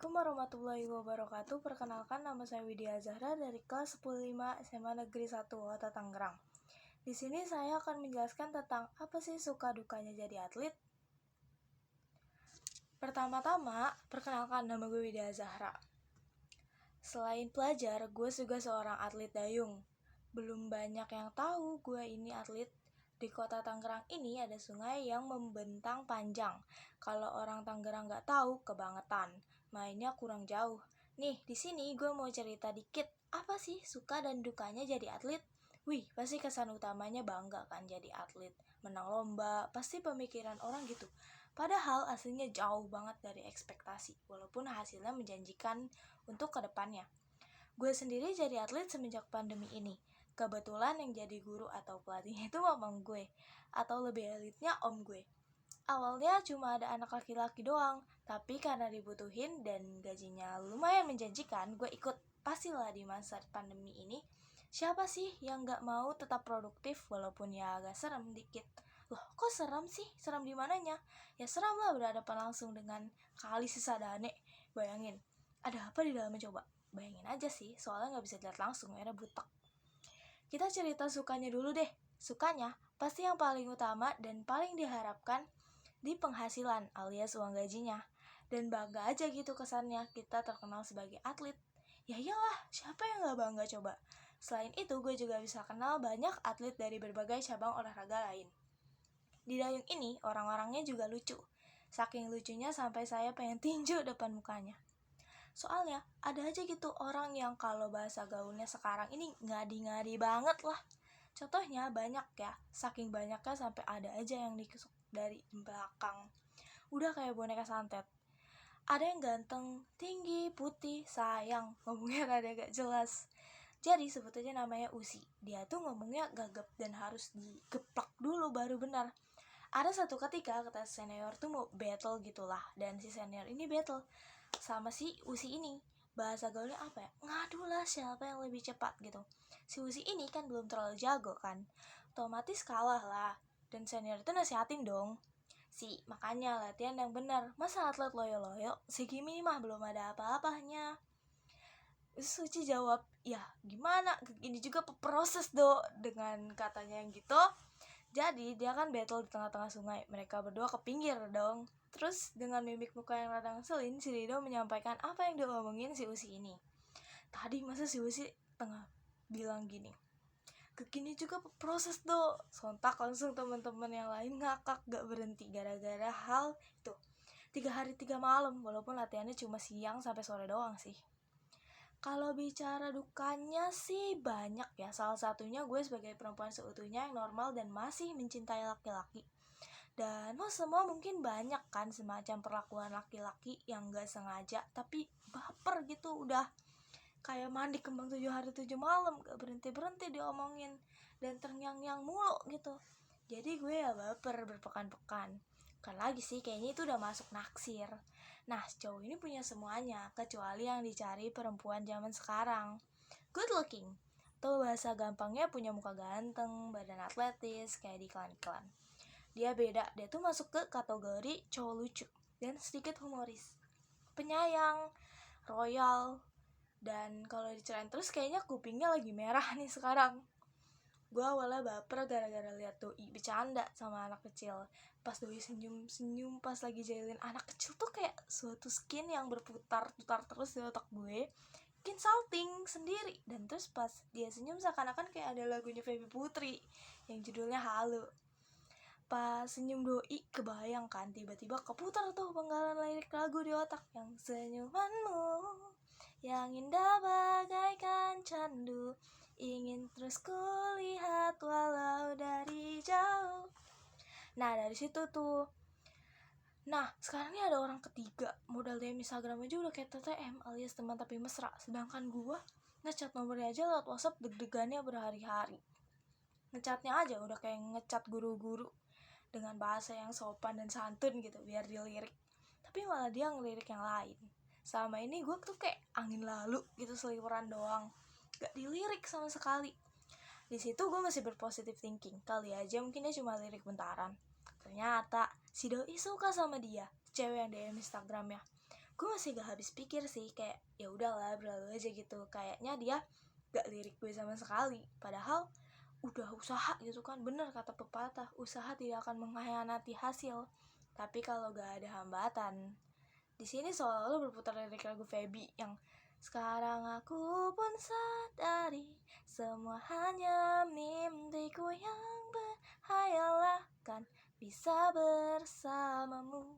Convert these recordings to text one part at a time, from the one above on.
Assalamualaikum warahmatullahi wabarakatuh. Perkenalkan, nama saya Widya Zahra dari kelas 105 SMA Negeri 1 Kota Tangerang. Di sini saya akan menjelaskan tentang apa sih suka dukanya jadi atlet. Pertama-tama, perkenalkan, nama gue Widya Zahra. Selain pelajar, gue juga seorang atlet dayung. Belum banyak yang tahu gue ini atlet. Di kota Tangerang ini ada sungai yang membentang panjang. Kalau orang Tangerang nggak tahu, kebangetan. Mainnya kurang jauh. Nih, di sini gue mau cerita dikit. Apa sih suka dan dukanya jadi atlet? Wih, pasti kesan utamanya bangga kan jadi atlet. Menang lomba, pasti pemikiran orang gitu. Padahal aslinya jauh banget dari ekspektasi, walaupun hasilnya menjanjikan untuk kedepannya. Gue sendiri jadi atlet semenjak pandemi ini. Kebetulan yang jadi guru atau pelatihnya itu mamang gue, atau lebih elitnya om gue. Awalnya cuma ada anak laki-laki doang, tapi karena dibutuhin dan gajinya lumayan menjanjikan, gue ikut. Pastilah di masa pandemi ini, siapa sih yang gak mau tetap produktif walaupun ya agak serem dikit. Loh, kok serem sih? Serem di mananya? Ya serem lah berhadapan langsung dengan kali sesadane. Bayangin, ada apa di dalamnya coba? Bayangin aja sih, soalnya gak bisa dilihat langsung, akhirnya butek. Kita cerita sukanya dulu deh. Sukanya pasti yang paling utama dan paling diharapkan di penghasilan alias uang gajinya. Dan bangga aja gitu kesannya kita terkenal sebagai atlet. Ya iyalah, siapa yang gak bangga coba? Selain itu, gue juga bisa kenal banyak atlet dari berbagai cabang olahraga lain. Di dayung ini, orang-orangnya juga lucu. Saking lucunya sampai saya pengen tinju depan mukanya. Soalnya ada aja gitu orang yang kalau bahasa gaulnya sekarang ini ngadi-ngadi banget lah. Contohnya banyak ya, saking banyaknya sampai ada aja yang ditusuk dari belakang. Udah kayak boneka santet. Ada yang ganteng, tinggi, putih, sayang, ngomongnya rada gak jelas. Jadi sebetulnya namanya Usi. Dia tuh ngomongnya gagap dan harus digeplak dulu baru benar. Ada satu ketika kata senior tuh mau battle gitulah, dan si senior ini battle sama si Usi ini. Bahasa gaulnya apa ya? Ngadu lah siapa yang lebih cepat gitu. Si Usi ini kan belum terlalu jago kan, otomatis kalah lah. Dan senior itu nasihatin dong, makanya latihan yang benar. Masa atlet loyo-loyo? Si Kimi mah belum ada apa-apanya. Suci jawab, ya gimana? Ini juga proses do. Dengan katanya yang gitu, jadi dia kan battle di tengah-tengah sungai. Mereka berdua ke pinggir dong. Terus dengan mimik muka yang rada ngeselin, si Rido menyampaikan apa yang diomongin si Usi ini. Tadi masa si Usi tengah bilang gini, kekini juga proses do. Sontak langsung teman-teman yang lain ngakak gak berhenti gara-gara hal itu. 3 hari 3 malam, walaupun latihannya cuma siang sampai sore doang sih. Kalau bicara dukanya sih banyak ya. Salah satunya gue sebagai perempuan seutuhnya yang normal dan masih mencintai laki-laki. Dan semua mungkin banyak kan semacam perlakuan laki-laki yang gak sengaja tapi baper gitu, udah kayak mandi kembang 7 hari 7 malam, gak berhenti-berhenti diomongin dan terngiang-ngiang mulu gitu. Jadi gue ya baper berpekan-pekan. Bukan lagi sih, kayaknya itu udah masuk naksir. Nah, cowok ini punya semuanya, kecuali yang dicari perempuan zaman sekarang. Good looking, atau bahasa gampangnya punya muka ganteng, badan atletis, kayak di iklan-iklan. Dia beda, dia tuh masuk ke kategori cowok lucu dan sedikit humoris, penyayang, royal. Dan kalau dicerain terus kayaknya kupingnya lagi merah nih sekarang. Gue awalnya baper gara-gara lihat doi bercanda sama anak kecil. Pas doi senyum-senyum pas lagi jahilin anak kecil tuh kayak suatu skin yang berputar-putar terus di otak gue, bikin salting sendiri. Dan terus pas dia senyum seakan-akan kayak ada lagunya Feby Putri yang judulnya Halu. Pas senyum doi kebayang kan, tiba-tiba keputar tuh penggalan lirik lagu di otak yang senyumanmu yang indah bagaikan candu, ingin terus kulihat walau dari jauh. Nah dari situ tuh. Nah sekarang nih ada orang ketiga, modal DM Instagram aja udah kayak TTM alias teman tapi mesra. Sedangkan gua ngechat nomornya aja lewat WhatsApp deg-degannya berhari-hari. Ngechatnya aja udah kayak ngechat guru-guru dengan bahasa yang sopan dan santun gitu biar dilirik. Tapi malah dia ngelirik yang lain. Selama ini gue tuh kayak angin lalu gitu, seliweran doang, gak dilirik sama sekali. Di situ gue masih berpositive thinking, kali aja mungkin dia cuma lirik bentaran. Ternyata si doi suka sama dia, cewek yang DM Instagramnya. gue masih gak habis pikir sih, kayak ya udahlah berlalu aja gitu, kayaknya dia gak lirik gue sama sekali, padahal udah usaha gitu kan. Bener kata pepatah, usaha tidak akan mengkhianati hasil. Tapi kalau gak ada hambatan, di sini seolah-olah berputar lirik lagu Feby yang sekarang aku pun sadari semua hanya mimpiku yang berhayalah kan bisa bersamamu.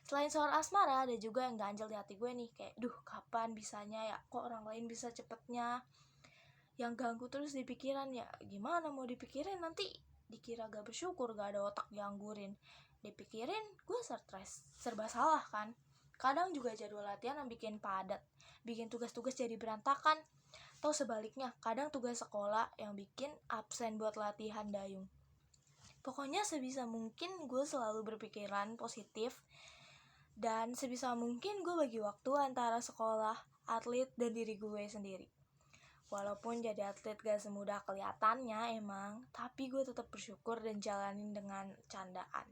Selain soal asmara, ada juga yang ganjel di hati gue nih, kayak duh kapan bisanya ya, kok orang lain bisa cepetnya. Yang ganggu terus di pikiran, ya gimana mau dipikirin, nanti dikira gak bersyukur, gak ada otak dianggurin. Dipikirin gue stres, serba salah kan. Kadang juga jadwal latihan yang bikin padat, bikin tugas-tugas jadi berantakan. Atau sebaliknya, kadang tugas sekolah yang bikin absen buat latihan dayung. Pokoknya sebisa mungkin gue selalu berpikiran positif, dan sebisa mungkin gue bagi waktu antara sekolah, atlet, dan diri gue sendiri. Walaupun jadi atlet gak semudah kelihatannya emang, tapi gue tetap bersyukur dan jalanin dengan candaan.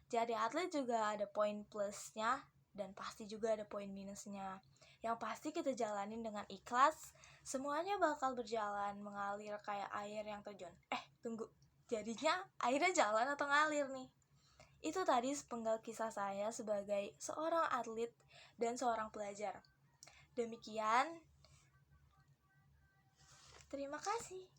Jadi atlet juga ada poin plusnya, dan pasti juga ada poin minusnya. Yang pasti kita jalanin dengan ikhlas, semuanya bakal berjalan mengalir kayak air yang terjun. Tunggu, jadinya airnya jalan atau ngalir nih? Itu tadi sepenggal kisah saya sebagai seorang atlet dan seorang pelajar. Demikian, terima kasih.